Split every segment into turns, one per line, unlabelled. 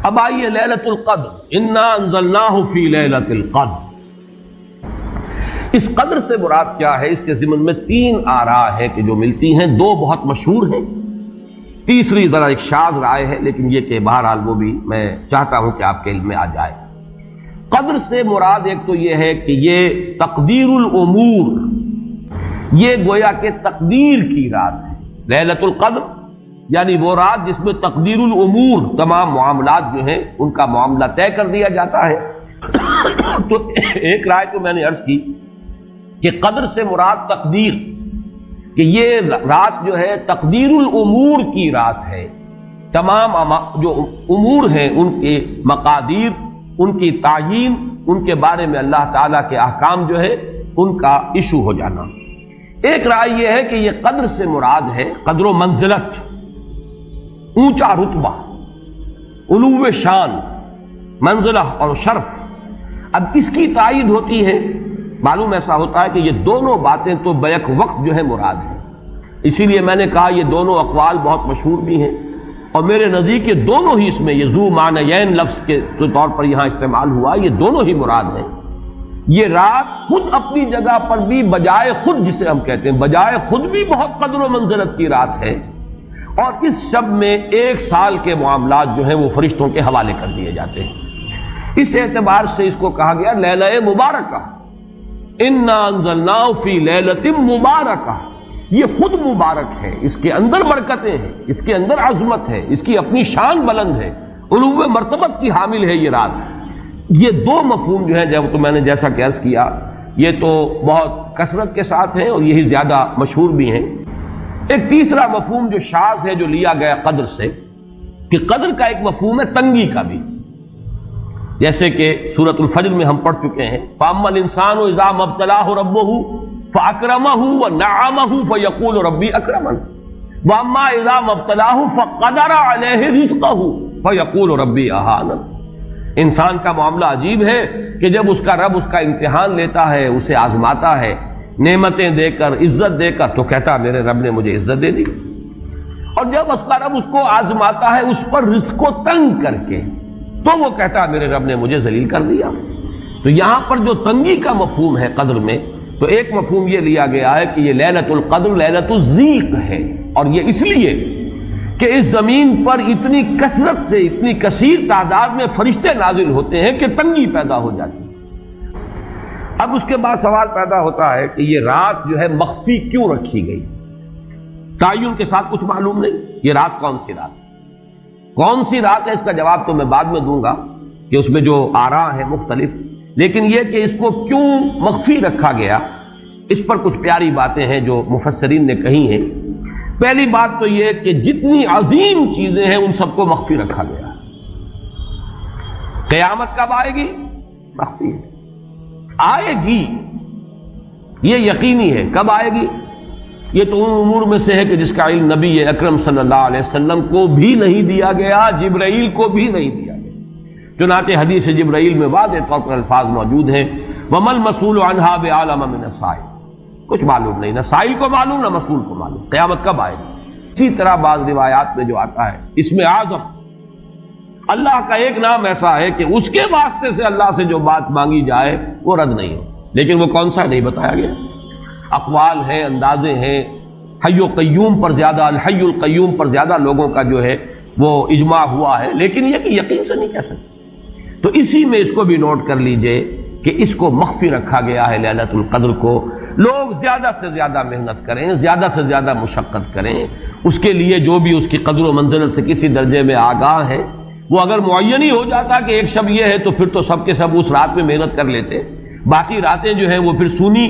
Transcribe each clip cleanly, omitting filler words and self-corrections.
اب آئیے لیلۃ القدر، انا انزلناہ فی لیلۃ القدر، اس قدر سے مراد کیا ہے؟ اس کے ضمن میں تین آراء ہے کہ جو ملتی ہیں، دو بہت مشہور ہیں، تیسری ذرا ایک شاذ رائے ہے، لیکن یہ کہ بہرحال وہ بھی میں چاہتا ہوں کہ آپ کے علم میں آ جائے۔ قدر سے مراد ایک تو یہ ہے کہ یہ تقدیر الامور، یہ گویا کہ تقدیر کی رات ہے۔ لیلۃ القدر یعنی وہ رات جس میں تقدیر الامور، تمام معاملات جو ہیں ان کا معاملہ طے کر دیا جاتا ہے۔ تو ایک رائے تو میں نے عرض کی کہ قدر سے مراد تقدیر، کہ یہ رات جو ہے تقدیر الامور کی رات ہے، تمام جو امور ہیں ان کے مقادیر، ان کی تعیین، ان کے بارے میں اللہ تعالیٰ کے احکام جو ہے ان کا ایشو ہو جانا۔ ایک رائے یہ ہے کہ یہ قدر سے مراد ہے قدر و منزلت، اونچا رتبہ، علو شان، منزلہ اور شرف۔ اب اس کی تائید ہوتی ہے، معلوم ایسا ہوتا ہے کہ یہ دونوں باتیں تو بیک وقت جو ہے مراد ہیں، اسی لیے میں نے کہا یہ دونوں اقوال بہت مشہور بھی ہیں، اور میرے نزدیک یہ دونوں ہی اس میں یہ ذو معنیین لفظ کے طور پر یہاں استعمال ہوا، یہ دونوں ہی مراد ہیں۔ یہ رات خود اپنی جگہ پر بھی بجائے خود، جسے ہم کہتے ہیں بجائے خود بھی بہت قدر و منزلت کی رات ہے، اور اس شب میں 1 سال کے معاملات جو ہیں وہ فرشتوں کے حوالے کر دیے جاتے ہیں۔ اس اعتبار سے اس کو کہا گیا لیلہ مبارکہ، انا انزلناہ فی لیلۃ مبارکہ، یہ خود مبارک ہے، اس کے اندر برکتیں ہیں، اس کے اندر عظمت ہے، اس کی اپنی شان بلند ہے، علو مرتبت کی حامل ہے یہ رات۔ یہ دو مفہوم جو ہیں، جب تو میں نے جیسا کہ عرض کیا یہ تو بہت کثرت کے ساتھ ہیں اور یہی زیادہ مشہور بھی ہیں۔ ایک تیسرا مفہوم جو شاذ ہے، جو لیا گیا قدر سے، کہ قدر کا ایک مفہوم ہے تنگی کا بھی، جیسے کہ سورۃ الفجر میں ہم پڑھ چکے ہیں، فَأَمَّا الْإِنسَانُ إِذَا مَا ابْتَلَاهُ رَبُّهُ فَأَكْرَمَهُ وَنَعَّمَهُ فَيَقُولُ رَبِّي أَكْرَمَنِ وَأَمَّا إِذَا مَا ابْتَلَاهُ فَقَدَرَ عَلَيْهِ رِزْقَهُ فَيَقُولُ رَبِّي أَهَانَنِ۔ انسان کا معاملہ عجیب ہے کہ جب اس کا رب اس کا امتحان لیتا ہے، اسے آزماتا ہے نعمتیں دے کر، عزت دے کر، تو کہتا میرے رب نے مجھے عزت دے دی، اور جب اس کا رب اس کو آزماتا ہے اس پر رزق کو تنگ کر کے، تو وہ کہتا میرے رب نے مجھے ذلیل کر دیا۔ تو یہاں پر جو تنگی کا مفہوم ہے قدر میں، تو ایک مفہوم یہ لیا گیا ہے کہ یہ لیلۃ القدر لیلۃ الضیق ہے، اور یہ اس لیے کہ اس زمین پر اتنی کثرت سے، اتنی کثیر تعداد میں فرشتے نازل ہوتے ہیں کہ تنگی پیدا ہو جاتی ہے۔ اب اس کے بعد سوال پیدا ہوتا ہے کہ یہ رات جو ہے مخفی کیوں رکھی گئی؟ تعین کے ساتھ کچھ معلوم نہیں، یہ رات کون سی رات ہے؟ کون سی رات ہے اس کا جواب تو میں بعد میں دوں گا کہ اس میں جو آراء ہیں مختلف، لیکن یہ کہ اس کو کیوں مخفی رکھا گیا، اس پر کچھ پیاری باتیں ہیں جو مفسرین نے کہی ہیں۔ پہلی بات تو یہ کہ جتنی عظیم چیزیں ہیں ان سب کو مخفی رکھا گیا۔ قیامت کب آئے گی؟ مخفی ہے، آئے گی یہ یقینی ہے، کب آئے گی؟ یہ تو ان امور میں سے ہے کہ جس کا علم نبی اکرم صلی اللہ علیہ وسلم کو بھی نہیں دیا گیا، جبرائیل کو بھی نہیں دیا گیا۔ چنانچہ حدیث جبرائیل میں واضح طور پر الفاظ موجود ہیں، وَمَا الْمَسْئُولُ عَنْهَا بِأَعْلَمَ مِنَ السَّائِلِ، کچھ معلوم نہیں، نہ سائل کو معلوم نہ مسئول کو معلوم قیامت کب آئے گی۔ اسی طرح بعض روایات میں جو آتا ہے، اس میں اعظم اللہ کا ایک نام ایسا ہے کہ اس کے واسطے سے اللہ سے جو بات مانگی جائے وہ رد نہیں ہو، لیکن وہ کون سا نہیں بتایا گیا۔ اقوال ہیں، اندازے ہیں، حی و قیوم پر زیادہ، الحی القیوم پر زیادہ لوگوں کا جو ہے وہ اجماع ہوا ہے، لیکن یہ کہ یقین سے نہیں کہہ سکتے۔ تو اسی میں اس کو بھی نوٹ کر لیجئے کہ اس کو مخفی رکھا گیا ہے لیلۃ القدر کو۔ لوگ زیادہ سے زیادہ محنت کریں، زیادہ سے زیادہ مشقت کریں، اس کے لیے جو بھی اس کی قدر و منزلت سے کسی درجے میں آگاہ ہے، وہ اگر معین ہی ہو جاتا کہ ایک شب یہ ہے تو پھر تو سب کے سب اس رات میں محنت کر لیتے، باقی راتیں جو ہیں وہ پھر سونی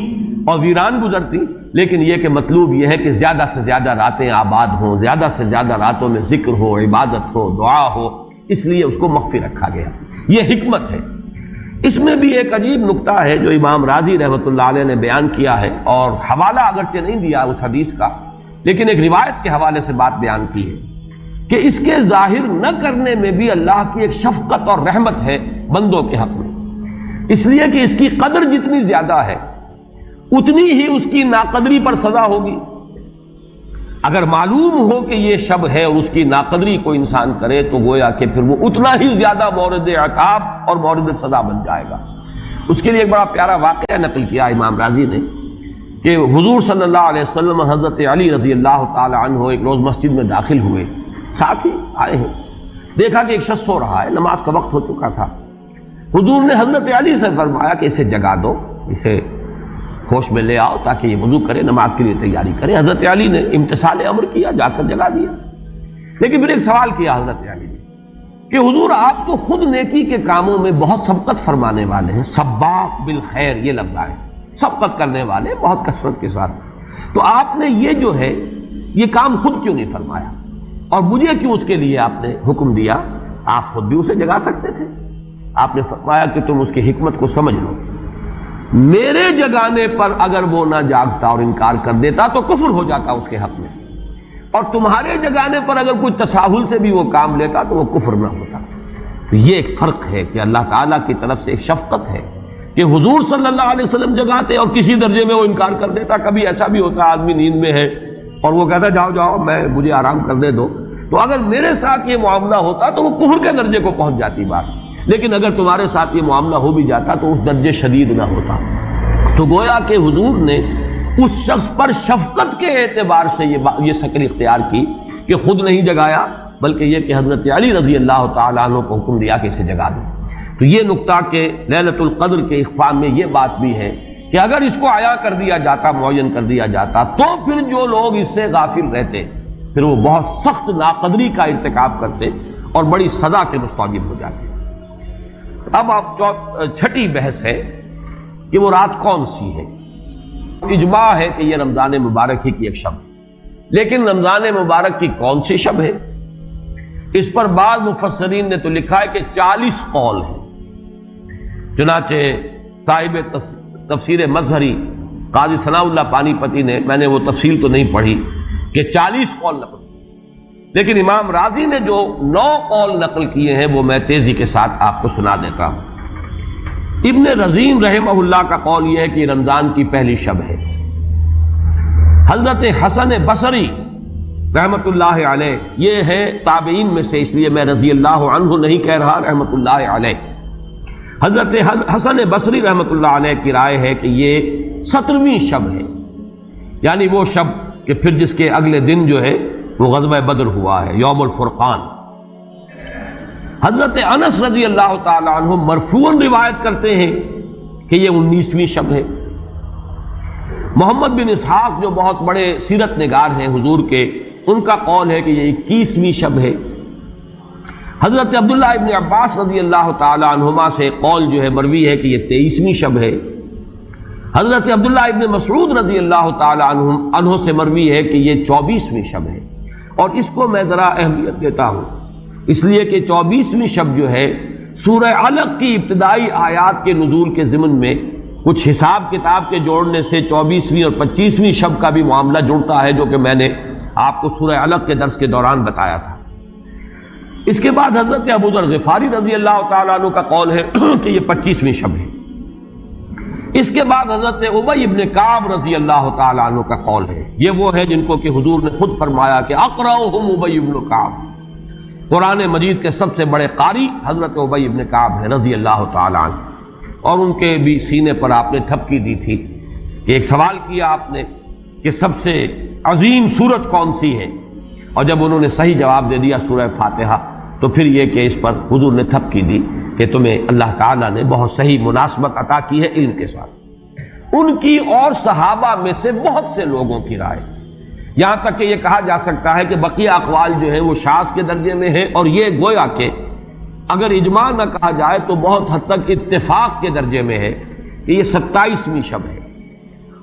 اور ویران گزرتی۔ لیکن یہ کہ مطلوب یہ ہے کہ زیادہ سے زیادہ راتیں آباد ہوں، زیادہ سے زیادہ راتوں میں ذکر ہو، عبادت ہو، دعا ہو، اس لیے اس کو مخفی رکھا گیا، یہ حکمت ہے۔ اس میں بھی ایک عجیب نکتہ ہے جو امام راضی رحمۃ اللہ علیہ نے بیان کیا ہے، اور حوالہ اگرچہ نہیں دیا اس حدیث کا، لیکن ایک روایت کے حوالے سے بات بیان کی ہے کہ اس کے ظاہر نہ کرنے میں بھی اللہ کی ایک شفقت اور رحمت ہے بندوں کے حق میں، اس لیے کہ اس کی قدر جتنی زیادہ ہے اتنی ہی اس کی ناقدری پر سزا ہوگی۔ اگر معلوم ہو کہ یہ شب ہے اور اس کی ناقدری کو انسان کرے تو گویا کہ پھر وہ اتنا ہی زیادہ مورد عقاب اور مورد سزا بن جائے گا۔ اس کے لیے ایک بڑا پیارا واقعہ نقل کیا امام راضی نے کہ حضور صلی اللہ علیہ وسلم حضرت علی رضی اللہ تعالی عنہ ایک روز مسجد میں داخل ہوئے، ساتھ ہی آئے ہیں، دیکھا کہ ایک شخص سو رہا ہے، نماز کا وقت ہو چکا تھا۔ حضور نے حضرت علی سے فرمایا کہ اسے جگا دو، اسے ہوش میں لے آؤ تاکہ یہ وضو کرے، نماز کے لیے تیاری کرے۔ حضرت علی نے امتثال امر کیا، جا کر جگا دیا۔ لیکن پھر ایک سوال کیا حضرت علی نے کہ حضور آپ تو خود نیکی کے کاموں میں بہت سبقت فرمانے والے ہیں، سباق بالخیر یہ لفظ آئے، سبقت کرنے والے بہت کثرت کے ساتھ، تو آپ نے یہ جو ہے یہ کام خود کیوں نہیں فرمایا اور مجھے کیوں اس کے لیے آپ نے حکم دیا؟ آپ خود بھی اسے جگا سکتے تھے۔ آپ نے فرمایا کہ تم اس کی حکمت کو سمجھ لو، میرے جگانے پر اگر وہ نہ جاگتا اور انکار کر دیتا تو کفر ہو جاتا اس کے حق میں، اور تمہارے جگانے پر اگر کوئی تساہل سے بھی وہ کام لیتا تو وہ کفر نہ ہوتا۔ تو یہ ایک فرق ہے کہ اللہ تعالیٰ کی طرف سے ایک شفقت ہے کہ حضور صلی اللہ علیہ وسلم جگاتے اور کسی درجے میں وہ انکار کر دیتا۔ کبھی ایسا بھی ہوتا آدمی نیند میں ہے اور وہ کہتا جاؤ جاؤ مجھے آرام کرنے دو، تو اگر میرے ساتھ یہ معاملہ ہوتا تو وہ کفر کے درجے کو پہنچ جاتی بات، لیکن اگر تمہارے ساتھ یہ معاملہ ہو بھی جاتا تو اس درجے شدید نہ ہوتا۔ تو گویا کہ حضور نے اس شخص پر شفقت کے اعتبار سے یہ شکل اختیار کی کہ خود نہیں جگایا، بلکہ یہ کہ حضرت علی رضی اللہ تعالیٰ عنہ کو حکم دیا کہ اسے جگا دو۔ تو یہ نقطہ کہ لیلۃ القدر کے اخفاء میں یہ بات بھی ہے کہ اگر اس کو عیاں کر دیا جاتا، معین کر دیا جاتا، تو پھر جو لوگ اس سے غافل رہتے پھر وہ بہت سخت ناقدری کا ارتکاب کرتے اور بڑی سزا کے مستوجب ہو جاتے۔ اب آپ چھٹی بحث ہے کہ وہ رات کون سی ہے۔ اجماع ہے کہ یہ رمضان مبارک ہی کی ایک شب، لیکن رمضان مبارک کی کون سی شب ہے اس پر بعض مفسرین نے تو لکھا ہے کہ 40 قول ہیں۔ چنانچہ صاحب تفسیر مظہری قاضی ثناء اللہ پانی پتی نے، میں نے وہ تفصیل تو نہیں پڑھی، کہ 40 قول نقل، لیکن امام راضی نے جو 9 قول نقل کیے ہیں وہ میں تیزی کے ساتھ آپ کو سنا دیتا ہوں۔ ابن رزین رحمہ اللہ کا قول یہ ہے کہ رمضان کی پہلی شب ہے۔ حضرت حسن بصری رحمت اللہ علیہ یہ ہے تابعین میں سے، اس لیے میں رضی اللہ عنہ نہیں کہہ رہا، رحمت اللہ علیہ۔ حضرت حسن بصری رحمت اللہ علیہ کی رائے ہے کہ یہ 17ویں شب ہے، یعنی وہ شب کہ پھر جس کے اگلے دن جو ہے وہ غزوہ بدر ہوا ہے، یوم الفرقان۔ حضرت انس رضی اللہ تعالی عنہ مرفوعاً روایت کرتے ہیں کہ یہ 19ویں شب ہے۔ محمد بن اسحاق جو بہت بڑے سیرت نگار ہیں حضور کے، ان کا قول ہے کہ یہ 21ویں شب ہے۔ حضرت عبداللہ ابن عباس رضی اللہ تعالی عنہما سے قول جو ہے مروی ہے کہ یہ 23ویں شب ہے۔ حضرت عبداللہ ابن مسعود رضی اللہ تعالی عنہ سے مروی ہے کہ یہ 24ویں شب ہے، اور اس کو میں ذرا اہمیت دیتا ہوں اس لیے کہ 24ویں شب جو ہے سورہ علق کی ابتدائی آیات کے نزول کے ضمن میں کچھ حساب کتاب کے جوڑنے سے 24ویں اور 25ویں شب کا بھی معاملہ جڑتا ہے، جو کہ میں نے آپ کو سورہ علق کے درس کے دوران بتایا تھا۔ اس کے بعد حضرت ابو ذر غفاری رضی اللہ تعالیٰ عنہ کا قول ہے کہ یہ 25ویں شب ہے۔ اس کے بعد حضرت ابی ابن کعب رضی اللہ تعالیٰ عنہ کا قول ہے، یہ وہ ہے جن کو کہ حضور نے خود فرمایا کہ اقرأہم ابی ابن کعب، قرآن مجید کے سب سے بڑے قاری حضرت ابی ابن کعب ہے رضی اللہ تعالیٰ عنہ، اور ان کے بھی سینے پر آپ نے ٹھپکی دی تھی کہ ایک سوال کیا آپ نے کہ سب سے عظیم سورت کون سی ہے، اور جب انہوں نے صحیح جواب دے دیا سورہ فاتحہ، تو پھر یہ کہ اس پر حضور نے تھپکی دی کہ تمہیں اللہ تعالیٰ نے بہت صحیح مناسبت عطا کی ہے علم کے ساتھ۔ ان کی اور صحابہ میں سے بہت سے لوگوں کی رائے، یہاں تک کہ یہ کہا جا سکتا ہے کہ بقیہ اقوال جو ہیں وہ شاذ کے درجے میں ہیں، اور یہ گویا کہ اگر اجماع نہ کہا جائے تو بہت حد تک اتفاق کے درجے میں ہے کہ یہ 27ویں شب ہے۔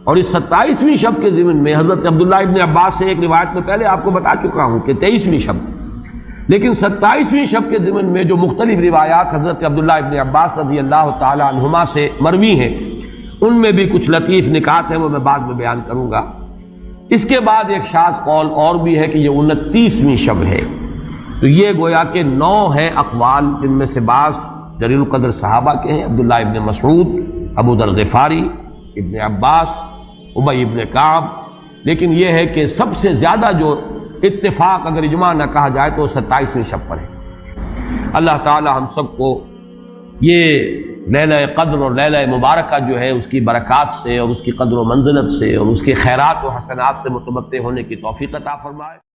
اور اس 27ویں شب کے ضمن میں حضرت عبداللہ ابن عباس سے ایک روایت میں پہلے آپ کو بتا چکا ہوں کہ 23ویں شب، لیکن 27ویں شب کے ضمن میں جو مختلف روایات حضرت عبداللہ ابن عباس رضی اللہ تعالی عنہما سے مروی ہیں، ان میں بھی کچھ لطیف نکات ہیں، وہ میں بعد میں بیان کروں گا۔ اس کے بعد ایک شاذ قول اور بھی ہے کہ یہ 29ویں شب ہے۔ تو یہ گویا کہ 9 ہیں اقوال، جن میں سے بعض جلیل القدر صحابہ کے ہیں، عبداللہ ابن مسعود، ابو ذر غفاری، ابن عباس، ابی ابن کعب، لیکن یہ ہے کہ سب سے زیادہ جو اتفاق اگر اجماع نہ کہا جائے تو 27ویں شب پر ہے۔ اللہ تعالی ہم سب کو یہ لیلہ قدر اور لیلہ مبارکہ جو ہے اس کی برکات سے اور اس کی قدر و منزلت سے اور اس کے خیرات و حسنات سے متمتع ہونے کی توفیق عطا فرمائے۔